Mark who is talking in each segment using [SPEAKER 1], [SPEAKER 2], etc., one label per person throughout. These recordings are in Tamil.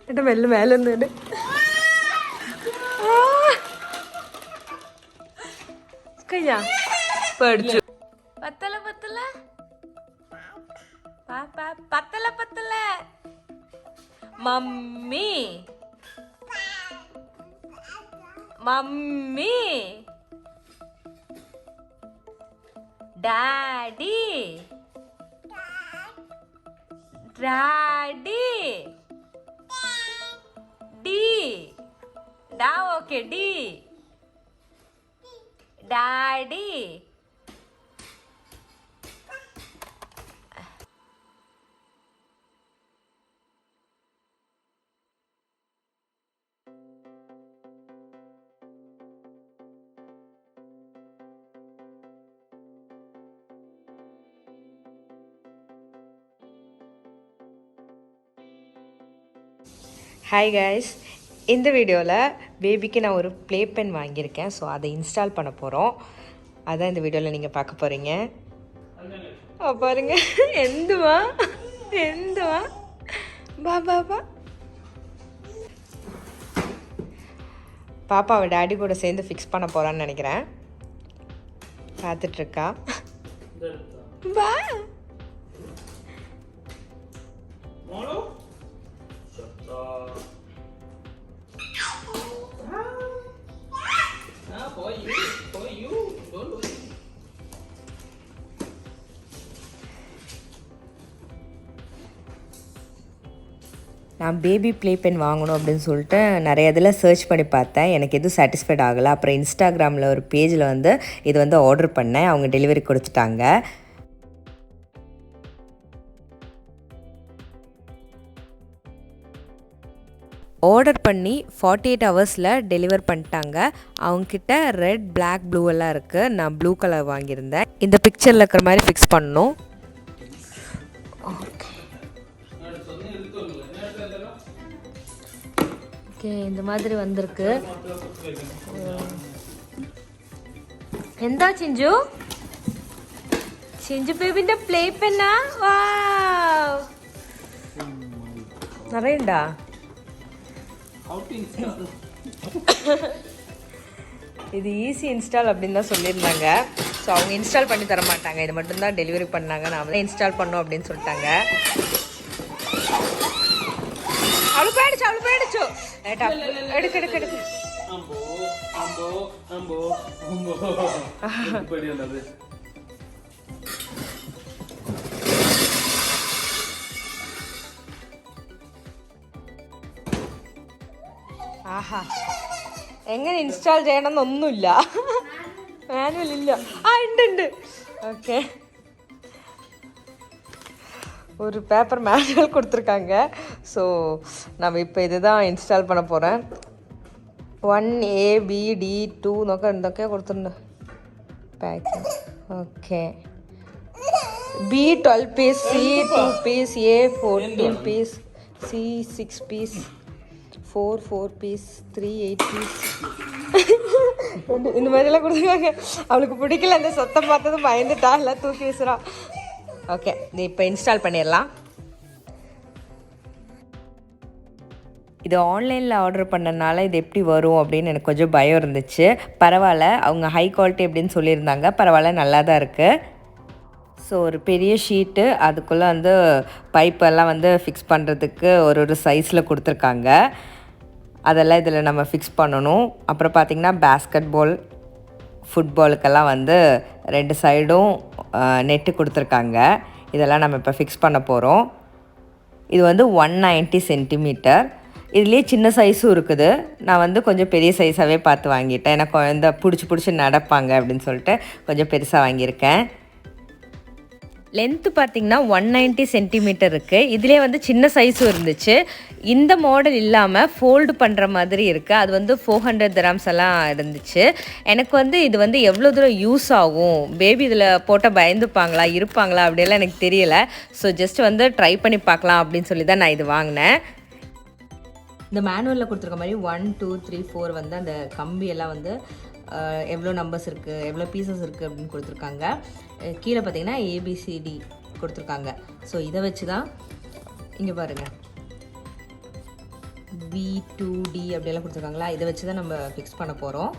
[SPEAKER 1] എന്റെ മെല്ലെ മേലെ ഒന്നുണ്ട്. കഴിഞ്ഞ പേടിച്ചു. പത്തല പത്തല പത്തല പത്തല മമ്മി മമ്മി ഡാഡി ഡാഡി ഡി ഡാ ഓക്കെ ഡി ഡാഡി ஹாய் கைஸ், இந்த வீடியோவில் பேபிக்கு நான் ஒரு ப்ளே பென் வாங்கியிருக்கேன். ஸோ அதை இன்ஸ்டால் பண்ண போகிறோம். அதான் இந்த வீடியோவில் நீங்கள் பார்க்க போகிறீங்க. பாருங்க, எந்துவா எந்துவா பா பாப்பா பாப்பாவை டேடி கூட சேர்ந்து ஃபிக்ஸ் பண்ண போகிறான்னு நினைக்கிறேன். பார்த்துட்ருக்கா. பா நான் பேபி ப்ளே பென் வாங்கணும் அப்படின்னு சொல்லிட்டு நிறைய இதில் சர்ச் பண்ணி பார்த்தேன். எனக்கு எதுவும் சாட்டிஸ்ஃபைட் ஆகலை. அப்புறம் இன்ஸ்டாகிராமில் ஒரு பேஜில் வந்து இது வந்து ஆர்டர் பண்ணேன். அவங்க டெலிவரி கொடுத்துட்டாங்க. ஆர்டர் பண்ணி 48 ஹவர்ஸில் டெலிவர் பண்ணிட்டாங்க. அவங்கக்கிட்ட ரெட், பிளாக், ப்ளூ எல்லாம் இருக்குது. நான் ப்ளூ கலர் வாங்கியிருந்தேன். இந்த பிக்சரில் இருக்கிற மாதிரி ஃபிக்ஸ் பண்ணணும். ஓகே, இந்த மாதிரி வந்திருக்கு. എന്താ ചിഞ്ചു? ചിഞ്ചു ബേബിന്റെ പ്ലേ പെന്നാ? വാവ്, നിറയണ്ടാ? இது ஈஸி இன்ஸ்டால் அப்படின்னு தான் சொல்லியிருந்தாங்க. ஸோ அவங்க இன்ஸ்டால் பண்ணி தர மாட்டாங்க, இது மட்டும்தான் டெலிவரி பண்ணாங்க. நாம தான் இன்ஸ்டால் பண்ணோம் அப்படின்னு சொல்லிட்டாங்க. அவளு போயிடுச்சு. எடுக்கு எடுக்கு எடுக்கு. ആഹാ, എങ്ങനെ ഇൻസ്റ്റാൾ ചെയ്യണമെന്നൊന്നുമില്ല, മാനുവൽ ഇല്ല. ഉണ്ട്. ஓகே, ஒரு பேப்பர் மேனுவல் கொடுத்துருக்காங்க. ஸோ நம்ம இப்போ இதுதான் ഇൻസ്റ്റാൾ பண்ண போகிறேன். 1ABD2 എന്നൊക്കെ എന്തൊക്കെയാണ് കൊടുത്തിട്ടുണ്ട്. Packing okay. B12 piece, C2 piece, A14 piece, C6 piece, 4 piece, 3 8 piece. இந்த மாதிரிலாம் கொடுத்துருக்காங்க. அவளுக்கு பிடிக்கல, அந்த சத்தம் பார்த்ததும் பயந்துட்டா, எல்லாம் தூக்கி வீசுறா. ஓகே, இது இப்போ இன்ஸ்டால் பண்ணிடலாம். இது ஆன்லைனில் ஆர்டர் பண்ணனால இது எப்படி வரும் அப்படின்னு எனக்கு கொஞ்சம் பயம் இருந்துச்சு. பரவாயில்ல, அவங்க ஹை குவாலிட்டி அப்படின்னு சொல்லியிருந்தாங்க. பரவாயில்ல, நல்லா தான் இருக்குது. ஸோ ஒரு பெரிய ஷீட்டு, அதுக்குள்ளே வந்து பைப்பெல்லாம் வந்து ஃபிக்ஸ் பண்ணுறதுக்கு ஒரு சைஸில் கொடுத்துருக்காங்க. அதெல்லாம் இதில் நம்ம ஃபிக்ஸ் பண்ணணும். அப்புறம் பார்த்திங்கன்னா பேஸ்கெட் பால், ஃபுட்பாலுக்கெல்லாம் வந்து 2 சைடும் நெட்டு கொடுத்துருக்காங்க. இதெல்லாம் நம்ம இப்போ ஃபிக்ஸ் பண்ண போகிறோம். இது வந்து 190 சென்டிமீட்டர். இதுலேயே சின்ன சைஸும் இருக்குது. நான் வந்து கொஞ்சம் பெரிய சைஸாகவே பார்த்து வாங்கிட்டேன். எனக்கு குழந்த பிடிச்சி நடப்பாங்க அப்படின்னு சொல்லிட்டு கொஞ்சம் பெருசாக வாங்கியிருக்கேன். லென்த்து பார்த்திங்கன்னா 190 சென்டிமீட்டர் இருக்குது. இதிலே வந்து சின்ன சைஸும் இருந்துச்சு. இந்த மாடல் இல்லாமல் ஃபோல்டு பண்ணுற மாதிரி இருக்குது. அது வந்து 400 dirhams எல்லாம் இருந்துச்சு. எனக்கு வந்து இது வந்து எவ்வளோ தூரம் யூஸ் ஆகும், பேபி இதில் போட்டால் பயந்துப்பாங்களா இருப்பாங்களா அப்படியெல்லாம் எனக்கு தெரியலை. ஸோ ஜஸ்ட் வந்து ட்ரை பண்ணி பார்க்கலாம் அப்படின்னு சொல்லி தான் நான் இது வாங்கினேன். இந்த மேனுவலில் கொடுத்துருக்க மாதிரி 1 2 3 4 வந்து அந்த கம்பியெல்லாம் வந்து எவ்வளோ நம்பர்ஸ் இருக்குது, எவ்வளோ பீசஸ் இருக்குது அப்படின்னு கொடுத்துருக்காங்க. கீழே பார்த்தீங்கன்னா ஏபிசிடி கொடுத்துருக்காங்க. ஸோ இதை வச்சு தான் இங்கே பாருங்கள் V2D அப்படியெல்லாம் கொடுத்துருக்காங்களா, இதை வச்சு தான் நம்ம ஃபிக்ஸ் பண்ண போகிறோம்.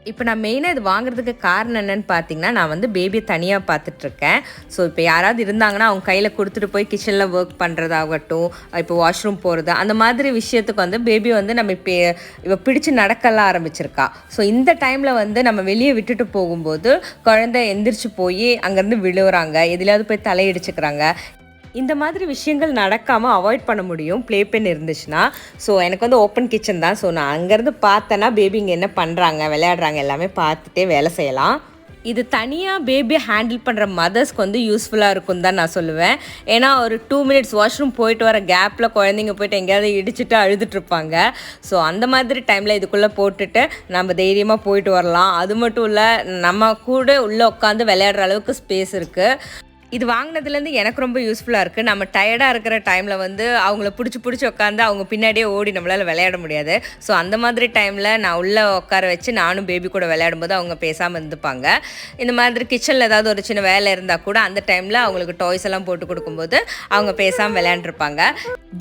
[SPEAKER 1] இப்போ நான் மெயினாக இது வாங்குறதுக்கு காரணம் என்னென்னு பார்த்தீங்கன்னா, நான் வந்து பேபியை தனியாக பார்த்துட்ருக்கேன். ஸோ இப்போ யாராவது இருந்தாங்கன்னா அவங்க கையில் கொடுத்துட்டு போய் கிச்சனில் ஒர்க் பண்ணுறதாகட்டும், இப்போ வாஷ்ரூம் போகிறது, அந்த மாதிரி விஷயத்துக்கு வந்து பேபி வந்து நம்ம இப்போ பிடிச்சி நடக்கலாம் ஆரம்பிச்சிருக்கா. ஸோ இந்த டைமில் வந்து நம்ம வெளியே விட்டுட்டு போகும்போது குழந்தை எந்திரிச்சு போய் அங்கேருந்து விழுவுறாங்க, எதுலையாவது போய் தலையிடிச்சுக்கிறாங்க. இந்த மாதிரி விஷயங்கள் நடக்காமல் அவாய்ட் பண்ண முடியும் ப்ளேபென் இருந்துச்சுன்னா. ஸோ எனக்கு வந்து ஓப்பன் கிச்சன் தான். ஸோ நான் அங்கேருந்து பார்த்தேன்னா பேபி இங்கே என்ன பண்ணுறாங்க, விளையாடுறாங்க எல்லாமே பார்த்துட்டே வேலை செய்யலாம். இது தனியாக பேபியை ஹேண்டில் பண்ணுற மதர்ஸ்க்கு வந்து யூஸ்ஃபுல்லாக இருக்குன்னு தான் நான் சொல்லுவேன். ஏன்னா ஒரு 2 மினிட்ஸ் வாஷ்ரூம் போயிட்டு வர கேப்பில் குழந்தைங்க போய்ட்டு எங்கேயாவது இடிச்சிட்டு அழுதுட்ருப்பாங்க. ஸோ அந்த மாதிரி டைமில் இதுக்குள்ளே போட்டுட்டு நம்ம தைரியமாக போயிட்டு வரலாம். அது மட்டும் இல்லை, நம்ம கூட உள்ளே உட்காந்து விளையாடுற அளவுக்கு ஸ்பேஸ் இருக்குது. இது வாங்கினதுலேருந்து எனக்கு ரொம்ப யூஸ்ஃபுல்லாக இருக்குது. நம்ம டயர்டாக இருக்கிற டைமில் வந்து அவங்கள பிடிச்சி உட்காந்து அவங்க பின்னாடியே ஓடி நம்மளால் விளையாட முடியாது. ஸோ அந்த மாதிரி டைமில் நான் உள்ளே உட்கார வச்சு நானும் பேபி கூட விளையாடும்போது அவங்க பேசாமல் இருந்துப்பாங்க. இந்த மாதிரி கிச்சனில் ஏதாவது ஒரு சின்ன வேலை இருந்தால் கூட அந்த டைமில் அவங்களுக்கு டாய்ஸ் எல்லாம் போட்டு கொடுக்கும்போது அவங்க பேசாமல் விளையாண்டுருப்பாங்க.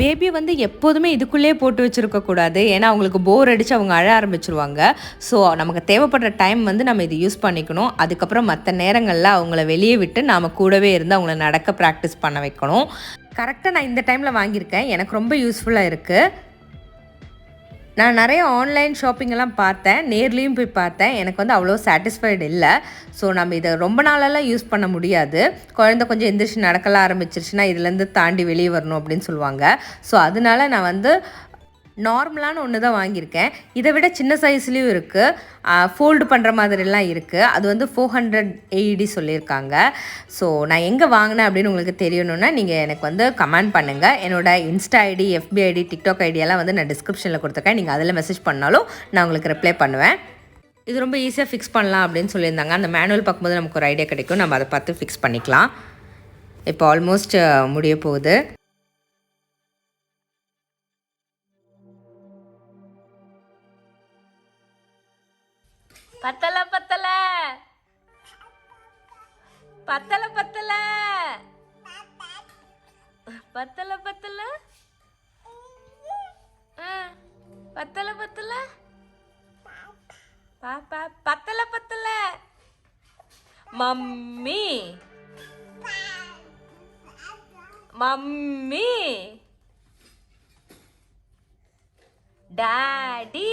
[SPEAKER 1] பேபி வந்து எப்போதுமே இதுக்குள்ளேயே போட்டு வச்சுருக்கக்கூடாது, ஏன்னா அவங்களுக்கு போர் அடித்து அவங்க அழ ஆரம்பிச்சிருவாங்க. ஸோ நமக்கு தேவைப்படுற டைம் வந்து நம்ம இது யூஸ் பண்ணிக்கணும். அதுக்கப்புறம் மற்ற நேரங்களில் அவங்கள வெளியே விட்டு நாம் கூடவே இருந்து அவங்கள நடக்க ப்ராக்டிஸ் பண்ண வைக்கணும். கரெக்டாக நான் இந்த டைமில் வாங்கியிருக்கேன், எனக்கு ரொம்ப யூஸ்ஃபுல்லாக இருக்குது. நான் நிறைய ஆன்லைன் ஷாப்பிங்கெல்லாம் பார்த்தேன், நேர்லேயும் போய் பார்த்தேன். எனக்கு வந்து அவ்வளோ சாட்டிஸ்ஃபைடு இல்லை. ஸோ நம்ம இதை ரொம்ப நாளெல்லாம் யூஸ் பண்ண முடியாது. குழந்தை கொஞ்சம் எந்திரிச்சு நடக்கலாம் ஆரம்பிச்சிருச்சுன்னா இதுலேருந்து தாண்டி வெளியே வரணும் அப்படின்னு சொல்லுவாங்க. ஸோ அதனால நான் வந்து நார்மலான ஒன்று தான் வாங்கியிருக்கேன். இதை விட சின்ன சைஸ்லேயும் இருக்குது, ஃபோல்டு பண்ணுற மாதிரிலாம் இருக்குது. அது வந்து 400 AED சொல்லியிருக்காங்க. ஸோ நான் எங்கே வாங்கினேன் அப்படின்னு உங்களுக்கு தெரியணுன்னா நீங்கள் எனக்கு வந்து கமெண்ட் பண்ணுங்கள். என்னோடய insta ID, FB ID, TikTok ஐடியெல்லாம் வந்து நான் டிஸ்கிரிப்ஷனில் கொடுத்துருக்கேன். நீங்கள் அதில் மெசேஜ் பண்ணாலும் நான் உங்களுக்கு ரிப்ளை பண்ணுவேன். இது ரொம்ப ஈஸியாக ஃபிக்ஸ் பண்ணலாம் அப்படின்னு சொல்லியிருந்தாங்க. அந்த மேனுவல் பார்க்கும்போது நமக்கு ஒரு ஐடியா கிடைக்கும், நம்ம அதை பார்த்து ஃபிக்ஸ் பண்ணிக்கலாம். இப்போ ஆல்மோஸ்ட் முடிய போகுது. பத்தல பத்தல பத்தல பத்தல பத்தல பத்தல பத்தல பத்தல பாப்பா பத்தல பத்தல மம்மி மம்மி டாடி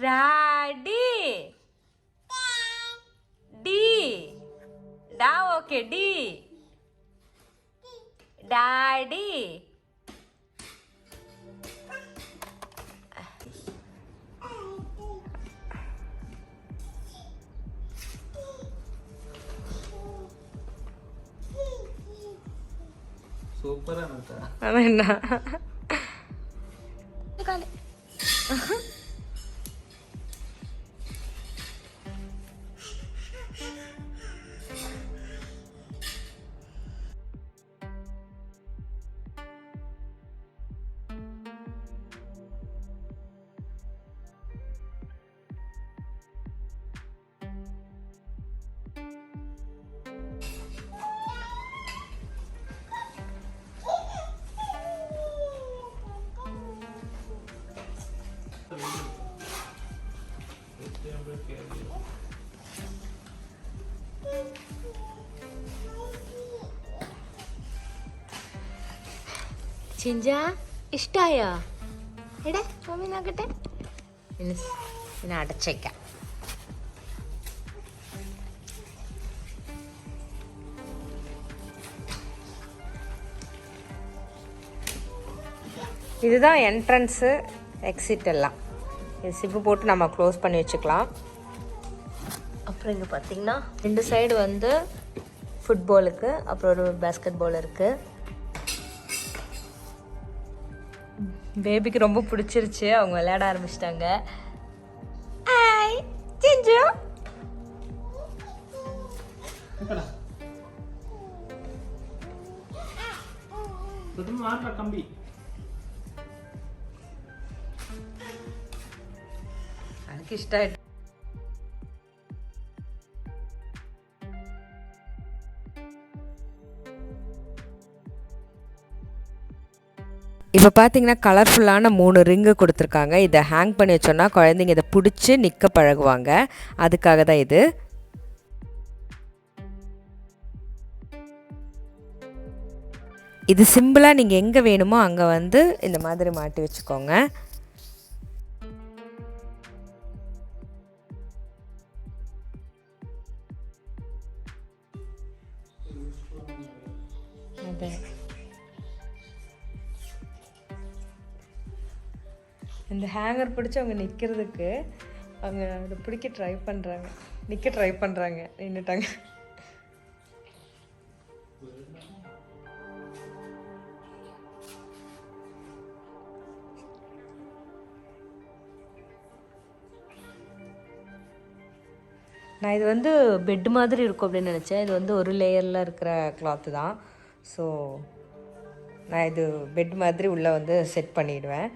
[SPEAKER 1] டாடி டி டா ஓகே டி டாடி
[SPEAKER 2] சூப்பரா இருக்கா?
[SPEAKER 1] என்ன ചിഞ്ച ഇഷ്ടായോ? എടേ മമ്മി നോക്കട്ടെ. പിന്നെ അടച്ചേക്കാം. இதுதான் என்ட்ரன்ஸு, எக்ஸிட் எல்லாம். இது சிப்பு போட்டு நம்ம க்ளோஸ் பண்ணி வச்சுக்கலாம். அப்புறம் இங்கே பார்த்திங்கன்னா 2 சைடு வந்து ஃபுட்பாலுக்கு, அப்புறம் ஒரு பேஸ்கெட் பால் இருக்குது. பேபிக்கு ரொம்ப பிடிச்சிருச்சு, அவங்க விளையாட ஆரம்பிச்சிட்டாங்க.
[SPEAKER 2] கம்பி
[SPEAKER 1] எனக்கு இஷ்டம். இப்போ பார்த்தீங்கன்னா கலர்ஃபுல்லான 3 ரிங்கு கொடுத்துருக்காங்க. இதை ஹேங் பண்ணி வச்சோன்னா குழந்தைங்க இதை பிடிச்சி நிற்க பழகுவாங்க. அதுக்காக தான் இது. இது சிம்பிளாக நீங்கள் எங்கே வேணுமோ அங்கே வந்து இந்த மாதிரி மாட்டி வச்சுக்கோங்க. இந்த ஹேங்கர் பிடிச்சி அவங்க நிற்கிறதுக்கு அவங்க அதை பிடிக்க ட்ரை பண்ணுறாங்க, நிற்க ட்ரை பண்ணுறாங்க, நின்றுட்டாங்க. நான் இது வந்து பெட் மாதிரி இருக்கும் அப்படின்னு நினச்சேன். இது வந்து ஒரு லேயரில் இருக்கிற கிளாத்து தான். ஸோ நான் இது பெட் மாதிரி உள்ளே வந்து செட் பண்ணிவிடுவேன்.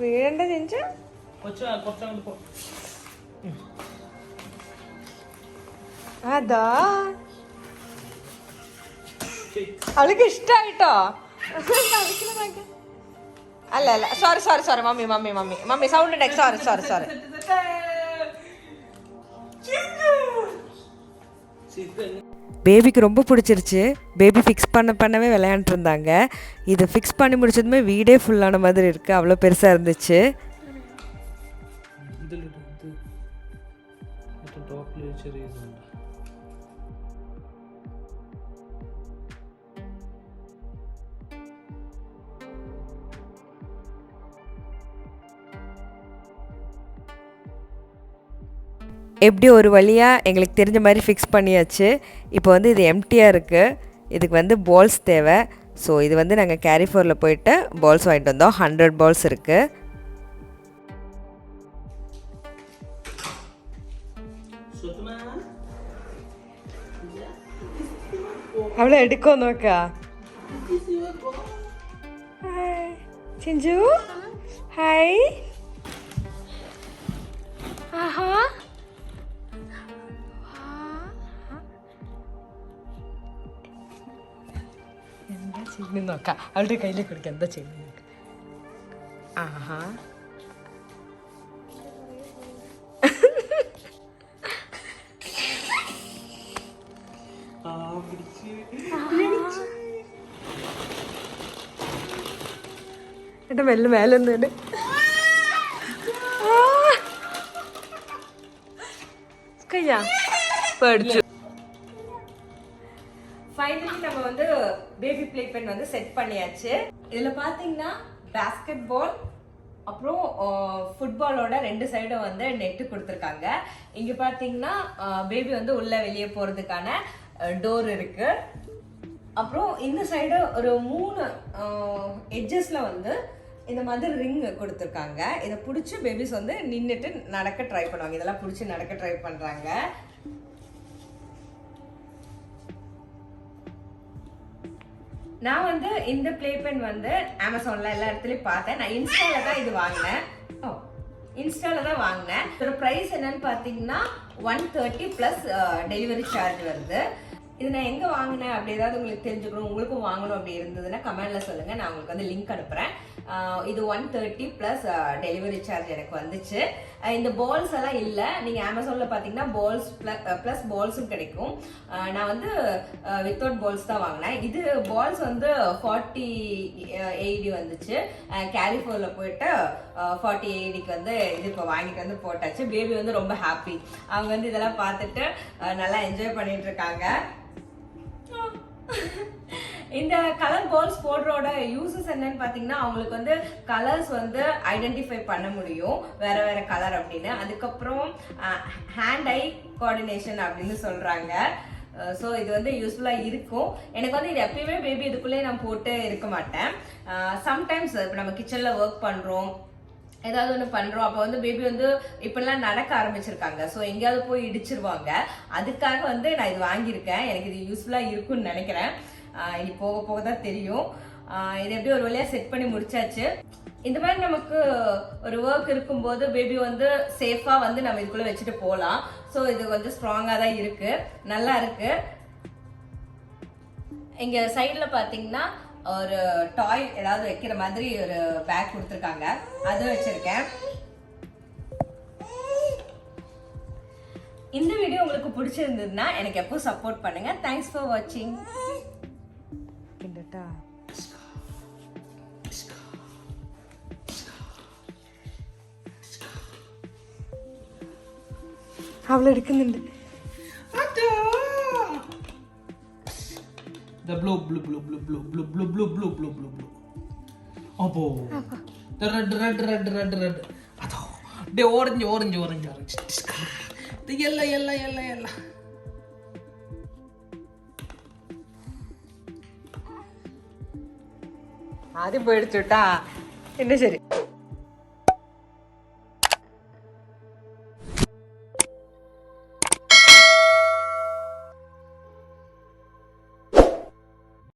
[SPEAKER 1] വീഴണ്ട ചെഞ്ച അതാ അവൾക്ക് ഇഷ്ടായിട്ടോ. അല്ല അല്ല sorry sorry sorry mummy mummy mummy mummy sound ഉണ്ടാക്കി. Sorry sorry sorry. பேபிக்கு ரொம்ப பிடிச்சிருச்சு. பேபி ஃபிக்ஸ் பண்ணவே விளையாண்டுட்டு இருந்தாங்க. இதை ஃபிக்ஸ் பண்ணி முடிச்சதுமே வீடே ஃபுல்லான மாதிரி இருக்குது. அவ்வளோ பெருசாக இருந்துச்சு. எப்படி ஒரு வழியாக எங்களுக்கு தெரிஞ்ச மாதிரி ஃபிக்ஸ் பண்ணியாச்சு. இப்போ வந்து இது எம்டியாக இருக்குது. இதுக்கு வந்து பால்ஸ் தேவை. ஸோ இது வந்து நாங்கள் கேரிஃபோரில் போயிட்டு பால்ஸ் வாங்கிட்டு வந்தோம். 100 பால்ஸ் இருக்குது. அவளை எடுக்கோ நோக்கா. சிஞ்சு ஹாய். ஆஹா നോക്കാം. അവളുടെ കയ്യിലേക്ക് കൊടുക്കുക. എന്താ ചെയ്യുന്നത്? ആഹാ ഏട്ടാ മെല്ലെ മേലെ ഒന്നുണ്ട്. കഴിഞ്ഞാ പേടിച്ചു. ஃபைனலி நம்ம வந்து பேபி ப்ளே பென் வந்து செட் பண்ணியாச்சு. இதில் பார்த்தீங்கன்னா பேஸ்கெட் பால் அப்புறம் ஃபுட்பாலோட 2 சைடும் வந்து நெட்டு கொடுத்துருக்காங்க. இங்கே பார்த்தீங்கன்னா பேபி வந்து உள்ளே வெளியே போகிறதுக்கான டோர் இருக்கு. அப்புறம் இந்த சைடு ஒரு 3 எட்ஜஸில் வந்து இந்த மாதிரி ரிங் கொடுத்துருக்காங்க. இதை பிடிச்சி பேபிஸ் வந்து நின்றுட்டு நடக்க ட்ரை பண்ணுவாங்க. இதெல்லாம் பிடிச்சி நடக்க ட்ரை பண்ணுறாங்க. நான் வந்து இந்த ப்ளே பென் வந்து அமேசான்ல எல்லா இடத்துலையும் பார்த்தேன். நான் இன்ஸ்டால தான் இது வாங்கினேன். இன்ஸ்டால தான் வாங்கினேன். இதோட ப்ரைஸ் என்னன்னு பார்த்தீங்கன்னா 130 ப்ளஸ் டெலிவரி சார்ஜ் வருது. இது நான் எங்கே வாங்கினேன் அப்படி ஏதாவது உங்களுக்கு தெரிஞ்சுக்கணும், உங்களுக்கும் வாங்கணும் அப்படி இருந்ததுன்னா கமெண்ட்ல சொல்லுங்கள். நான் உங்களுக்கு வந்து லிங்க் அனுப்புகிறேன். இது 130 ப்ளஸ் டெலிவரி சார்ஜ் எனக்கு வந்துச்சு. இந்த பால்ஸ் எல்லாம் இல்லை. நீங்கள் அமேசானில் பார்த்தீங்கன்னா பால்ஸ் ப்ளஸ் பால்ஸும் கிடைக்கும். நான் வந்து வித்தவுட் பால்ஸ் தான் வாங்கினேன். இது பால்ஸ் வந்து 40 AED வந்துச்சு. கேலிஃபோர்னில் போயிட்டு 40 AEDக்கு வந்து இது இப்போ வாங்கிட்டு வந்து போட்டாச்சு. பேபி வந்து ரொம்ப ஹாப்பி. அவங்க வந்து இதெல்லாம் பார்த்துட்டு நல்லா என்ஜாய் பண்ணிட்டு இருக்காங்க. இந்த கலர் பால்ஸ் போடுறோட யூசஸ் என்னன்னு பார்த்தீங்கன்னா அவங்களுக்கு வந்து கலர்ஸ் வந்து ஐடென்டிஃபை பண்ண முடியும் வேற வேற கலர் அப்படின்னு. அதுக்கப்புறம் ஹேண்ட் ஐ கோஆர்டினேஷன் அப்படின்னு சொல்றாங்க. ஸோ இது வந்து யூஸ்ஃபுல்லாக இருக்கும். எனக்கு வந்து இது எப்பயுமே பேபி இதுக்குள்ளேயே நான் போட்டு இருக்க மாட்டேன். சம்டைம்ஸ் இப்போ நம்ம கிச்சனில் ஒர்க் பண்ணுறோம், ஏதாவது ஒன்று பண்ணுறோம், அப்போ வந்து பேபி வந்து இப்பெல்லாம் நடக்க ஆரம்பிச்சிருக்காங்க. ஸோ எங்கேயாவது போய் இடிச்சிருவாங்க. அதுக்காக வந்து நான் இது வாங்கியிருக்கேன். எனக்கு இது யூஸ்ஃபுல்லாக இருக்கும்னு நினைக்கிறேன். இனி போக போக தான் தெரியும். இது எப்படி ஒரு வழியாக செட் பண்ணி முடிச்சாச்சு. இந்த மாதிரி நமக்கு ஒரு ஒர்க் இருக்கும்போது பேபி வந்து சேஃபாக வந்து நம்ம இதுக்குள்ளே வச்சுட்டு போகலாம். ஸோ இது கொஞ்சம் ஸ்ட்ராங்காக தான் இருக்குது, நல்லா இருக்குது. இங்கே சைடில் பார்த்தீங்கன்னா ஒரு டாய் ஏதாவது வைக்கிற மாதிரி ஒரு பேக் கொடுத்துருக்காங்க, அது வச்சிருக்கேன். இந்த வீடியோ உங்களுக்கு பிடிச்சிருந்ததுன்னா எனக்கு எப்போ சப்போர்ட் பண்ணுங்க. தேங்க்ஸ் ஃபார் வாட்சிங். അവൾ എടുക്കുന്നുണ്ട്.
[SPEAKER 2] The blue. Abo. The red. Ado. The orange. The yellow.
[SPEAKER 1] ആദ്യം പേടിച്ചുട്ടാ. പിന്നെ ശരി.